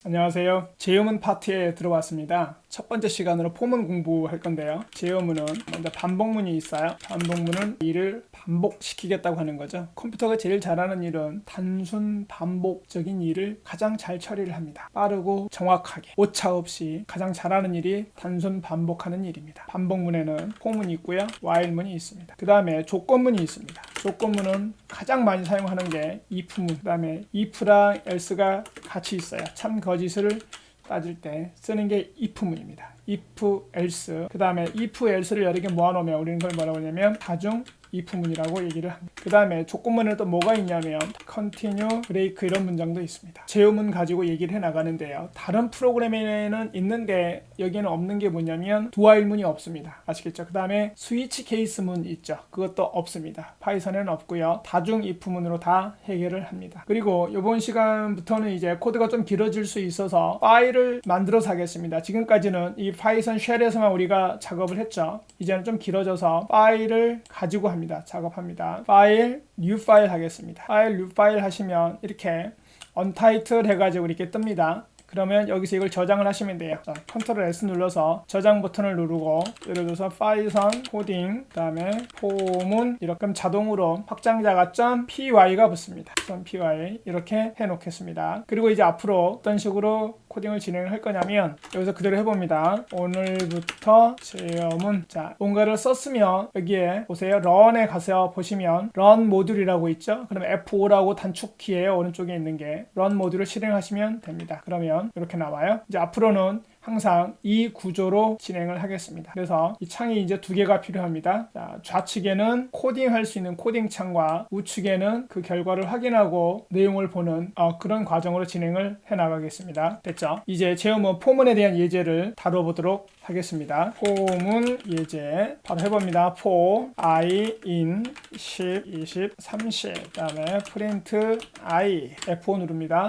안녕하세요. 제어문 파트에 들어왔습니다. 첫 번째 시간으로 포문 공부할 건데요. 제어문은 먼저 반복문이 있어요. 반복문은 일을 반복시키겠다고 하는 거죠. 컴퓨터가 제일 잘하는 일은 단순 반복적인 일을 가장 잘 처리를 합니다. 빠르고 정확하게 오차 없이 가장 잘하는 일이 단순 반복하는 일입니다. 반복문에는 포문이 있고요. while문이 있습니다. 그 다음에 조건문이 있습니다. 조건문은 가장 많이 사용하는 게 if문, 그 다음에 if랑 else가 같이 있어요. 참 거짓을 따질 때 쓰는 게 if문입니다. if, else, 그 다음에 if, else를 여러 개 모아놓으면 우리는 그걸 뭐라고 하냐면 다중 if문이라고 얘기를 합니다. 그 다음에 조건문에는 또 뭐가 있냐면 continue, break 이런 문장도 있습니다. 제어문 가지고 얘기를 해 나가는데요. 다른 프로그램에는 있는데 여기에는 없는 게 뭐냐면 doWhile문이 없습니다. 아시겠죠? 그 다음에 스위치 케이스문 있죠. 그것도 없습니다. 파이썬에는 없고요. 다중 if문으로 다 해결을 합니다. 그리고 이번 시간부터는 이제 코드가 좀 길어질 수 있어서 파일을 만들어서 하겠습니다. 지금까지는 이 파이썬 쉘에서만 우리가 작업을 했죠. 이제는 좀 길어져서 파일을 가지고 합니다. 작업합니다. 파일, new 파일 하겠습니다. 파일, new 파일 하시면 이렇게 untitled 해가지고 이렇게 뜹니다. 그러면 여기서 이걸 저장을 하시면 돼요. 자, Ctrl S 눌러서 저장 버튼을 누르고 예를 들어서 파이썬 코딩 그 다음에 포문 이렇게 그럼 자동으로 확장자가 .py가 붙습니다. .py 이렇게 해놓겠습니다. 그리고 이제 앞으로 어떤 식으로 코딩을 진행을 할 거냐면 여기서 그대로 해봅니다. 오늘부터 제어문 자 뭔가를 썼으면 여기에 보세요. run에 가서 보시면 run 모듈이라고 있죠. 그럼 F5라고 단축키예요. 오른쪽에 있는 게 run 모듈을 실행하시면 됩니다. 그러면 이렇게 나와요. 이제 앞으로는 항상 이 구조로 진행을 하겠습니다. 그래서 이 창이 이제 두 개가 필요합니다. 자, 좌측에는 코딩할 수 있는 코딩 창과 우측에는 그 결과를 확인하고 내용을 보는 그런 과정으로 진행을 해 나가겠습니다. 됐죠? 이제 제어문 포문에 대한 예제를 다뤄보도록 하겠습니다. 포문 예제 바로 해봅니다. for I in 10, 20, 30 그 다음에 print I F5 누릅니다.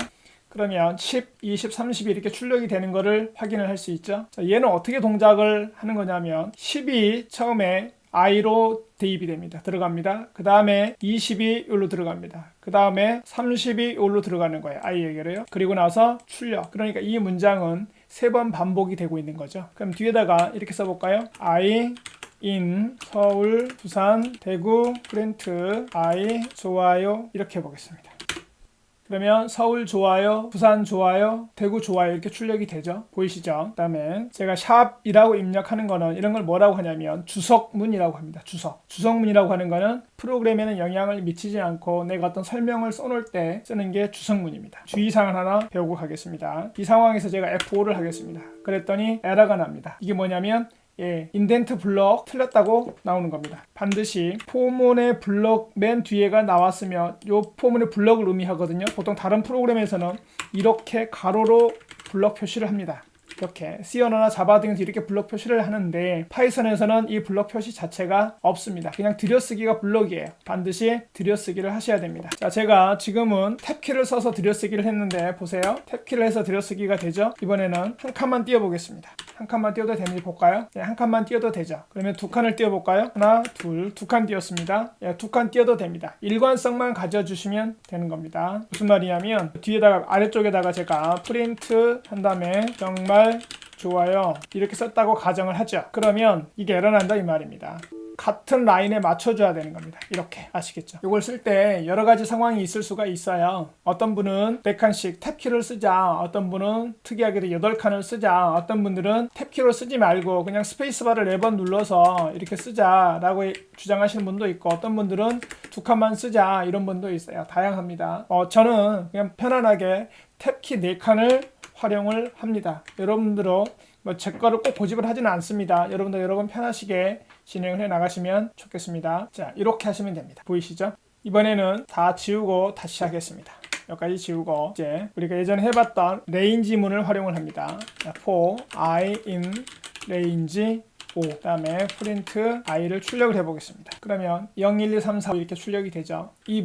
그러면 10, 20, 30이 이렇게 출력이 되는 거를 확인을 할 수 있죠. 자, 얘는 어떻게 동작을 하는 거냐면 10이 처음에 i로 대입이 됩니다. 들어갑니다. 그 다음에 20이 여기로 들어갑니다. 그 다음에 30이 여기로 들어가는 거예요. i에게로요. 그리고 나서 출력. 그러니까 이 문장은 3번 반복이 되고 있는 거죠. 그럼 뒤에다가 이렇게 써볼까요? I in 서울, 부산, 대구, 프린트, I 좋아요 이렇게 해보겠습니다. 그러면 서울 좋아요, 부산 좋아요, 대구 좋아요 이렇게 출력이 되죠. 보이시죠? 그 다음에 제가 샵이라고 입력하는 거는 이런 걸 뭐라고 하냐면 주석문이라고 합니다. 주석문이라고 하는 거는 프로그램에는 영향을 미치지 않고 내가 어떤 설명을 써놓을 때 쓰는 게 주석문입니다. 주의사항 하나 배우고 가겠습니다. 이 상황에서 제가 F5를 하겠습니다. 그랬더니 에러가 납니다. 이게 뭐냐면 인덴트 블럭 틀렸다고 나오는 겁니다. 반드시 포문의 블럭 맨 뒤에가 나왔으면 이 포문의 블럭을 의미하거든요. 보통 다른 프로그램에서는 이렇게 가로로 블럭 표시를 합니다. 이렇게 C 언어나 자바 등에서 이렇게 블럭 표시를 하는데 파이썬에서는 이 블럭 표시 자체가 없습니다. 그냥 들여쓰기가 블럭이에요. 반드시 들여쓰기를 하셔야 됩니다. 자, 제가 지금은 탭키를 써서 들여쓰기를 했는데 보세요. 탭키를 해서 들여쓰기가 되죠. 이번에는 한 칸만 띄워보겠습니다. 한 칸만 띄워도 되는지 볼까요? 네, 한 칸만 띄워도 되죠. 그러면 두 칸을 띄워볼까요? 하나, 둘, 두 칸 띄웠습니다. 두 칸 띄워도 됩니다. 일관성만 가져주시면 되는 겁니다. 무슨 말이냐면 뒤에다가 아래쪽에다가 제가 프린트 한 다음에 정말 좋아요 이렇게 썼다고 가정을 하죠. 그러면 이게 에러 난다 이 말입니다. 같은 라인에 맞춰줘야 되는 겁니다. 이렇게 아시겠죠? 이걸 쓸 때 여러 가지 상황이 있을 수가 있어요. 어떤 분은 4칸씩 탭키를 쓰자, 어떤 분은 특이하게도 8칸을 쓰자, 어떤 분들은 탭키로 쓰지 말고 그냥 스페이스바를 4번 눌러서 이렇게 쓰자라고 주장하시는 분도 있고 어떤 분들은 2칸만 쓰자 이런 분도 있어요. 다양합니다. 저는 그냥 편안하게 탭키 4칸을 활용을 합니다. 여러분들은 제 거를 꼭 고집을 하지는 않습니다. 여러분들 여러 번 편하시게 진행을 해 나가시면 좋겠습니다. 자, 이렇게 하시면 됩니다. 보이시죠? 이번에는 다 지우고 다시 하겠습니다. 여기까지 지우고 이제 우리가 예전에 해봤던 레인지문을 활용을 합니다. 자, for I in range 5 그 다음에 프린트 i를 출력을 해보겠습니다. 그러면 0, 1, 2, 3, 4 이렇게 출력이 되죠. 이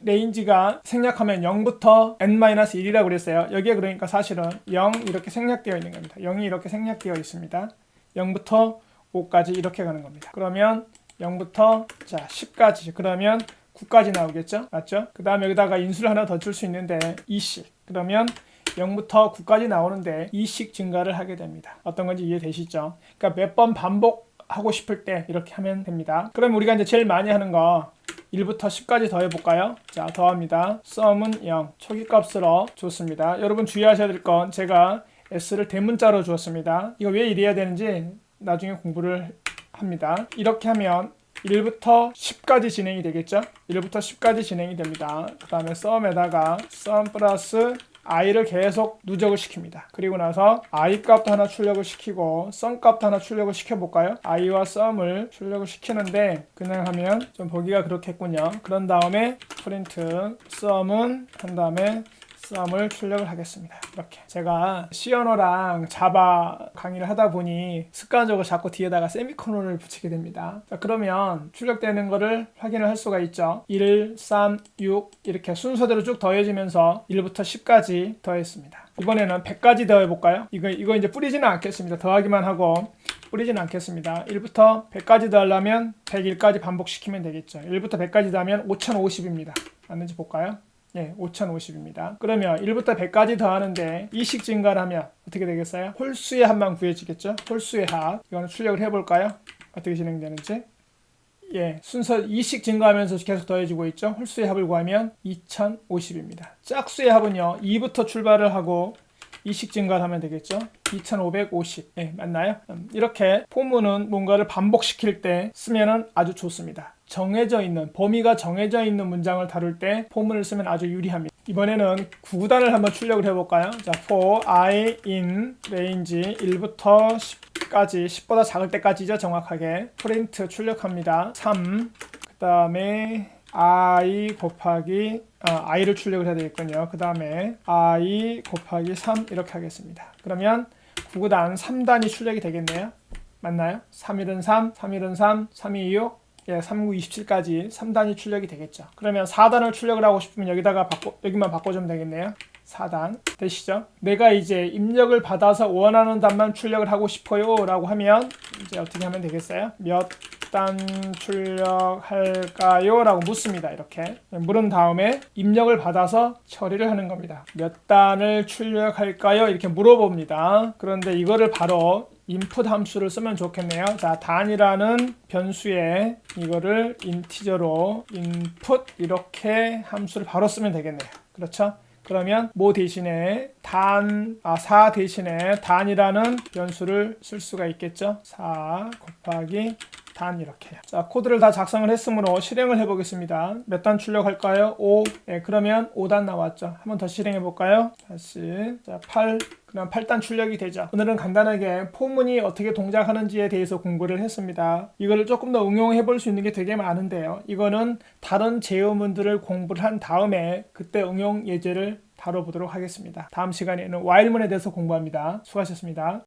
레인지가 생략하면 0부터 n-1이라고 그랬어요. 여기에 그러니까 사실은 0 이렇게 생략되어 있는 겁니다. 0이 이렇게 생략되어 있습니다. 0부터 5까지 이렇게 가는 겁니다. 그러면 0부터 10까지 그러면 9까지 나오겠죠? 맞죠? 그 다음에 여기다가 인수를 하나 더 줄 수 있는데 2씩 그러면 0부터 9까지 나오는데 2씩 증가를 하게 됩니다. 어떤 건지 이해되시죠? 그러니까 몇 번 반복하고 싶을 때 이렇게 하면 됩니다. 그럼 우리가 이제 제일 많이 하는 거 1부터 10까지 더해볼까요? 자, 더합니다. sum은 0, 초기값으로 줬습니다. 여러분 주의하셔야 될 건 제가 s를 대문자로 주었습니다. 이거 왜 이래야 되는지 나중에 공부를 합니다. 이렇게 하면 1부터 10까지 진행이 되겠죠? 1부터 10까지 진행이 됩니다. 그 다음에 sum에다가 sum 플러스 i를 계속 누적을 시킵니다. 그리고 나서 i 값도 하나 출력을 시키고 sum 값도 하나 출력을 시켜볼까요? i와 sum을 출력을 시키는데 그냥 하면 좀 보기가 그렇겠군요. 그런 다음에 프린트 sum은 한 다음에 sum을 출력을 하겠습니다. 이렇게 제가 C 언어랑 자바 강의를 하다 보니 습관적으로 자꾸 뒤에다가 세미코론을 붙이게 됩니다. 자, 그러면 출력되는 거를 확인을 할 수가 있죠. 1, 3, 6 이렇게 순서대로 쭉 더해지면서 1부터 10까지 더했습니다. 이번에는 100까지 더해볼까요? 이거 이제 뿌리지는 않겠습니다. 더하기만 하고 뿌리지는 않겠습니다. 1부터 100까지 더하려면 101까지 반복시키면 되겠죠. 1부터 100까지 더하면 5050입니다. 맞는지 볼까요? 예, 5050입니다. 그러면 1부터 100까지 더하는데 2씩 증가를 하면 어떻게 되겠어요? 홀수의 합만 구해지겠죠? 홀수의 합. 이거는 출력을 해볼까요? 어떻게 진행되는지. 예, 순서 2씩 증가하면서 계속 더해지고 있죠? 홀수의 합을 구하면 2050입니다. 짝수의 합은요, 2부터 출발을 하고 2씩 증가를 하면 되겠죠? 2550. 예, 맞나요? 이렇게 포문은 뭔가를 반복시킬 때 쓰면은 아주 좋습니다. 정해져 있는, 범위가 정해져 있는 문장을 다룰 때 포문을 쓰면 아주 유리합니다. 이번에는 구구단을 한번 출력을 해볼까요? 자, for i in range 1부터 10까지, 10보다 작을 때까지죠, 정확하게. 프린트 출력합니다. 3, 그 다음에 i 곱하기 i를 출력을 해야 되겠군요. 그 다음에 i 곱하기 3 이렇게 하겠습니다. 그러면 구구단 3단이 출력이 되겠네요. 맞나요? 3일은 3, 3일은 3, 3이 6, 예, 39, 27까지 3단이 출력이 되겠죠. 그러면 4단을 출력을 하고 싶으면 여기만 바꿔주면 되겠네요. 4단 되시죠? 내가 이제 입력을 받아서 원하는 단만 출력을 하고 싶어요 라고 하면 이제 어떻게 하면 되겠어요? 몇 단 출력할까요? 라고 묻습니다. 이렇게 물은 다음에 입력을 받아서 처리를 하는 겁니다. 몇 단을 출력할까요? 이렇게 물어봅니다. 그런데 이거를 바로 input 함수를 쓰면 좋겠네요. 자, 단이라는 변수에 이거를 인티저로 input 이렇게 함수를 바로 쓰면 되겠네요. 그렇죠? 그러면 뭐 대신에 4 대신에 단이라는 변수를 쓸 수가 있겠죠. 4 곱하기 단 이렇게요. 자, 코드를 다 작성을 했으므로 실행을 해보겠습니다. 몇 단 출력할까요? 5. 네, 그러면 5단 나왔죠. 한번 더 실행해 볼까요? 다시. 자, 8. 그럼 8단 출력이 되죠. 오늘은 간단하게 포문이 어떻게 동작하는지에 대해서 공부를 했습니다. 이거를 조금 더 응용해 볼 수 있는 게 되게 많은데요. 이거는 다른 제어문들을 공부를 한 다음에 그때 응용 예제를 다뤄보도록 하겠습니다. 다음 시간에는 while문에 대해서 공부합니다. 수고하셨습니다.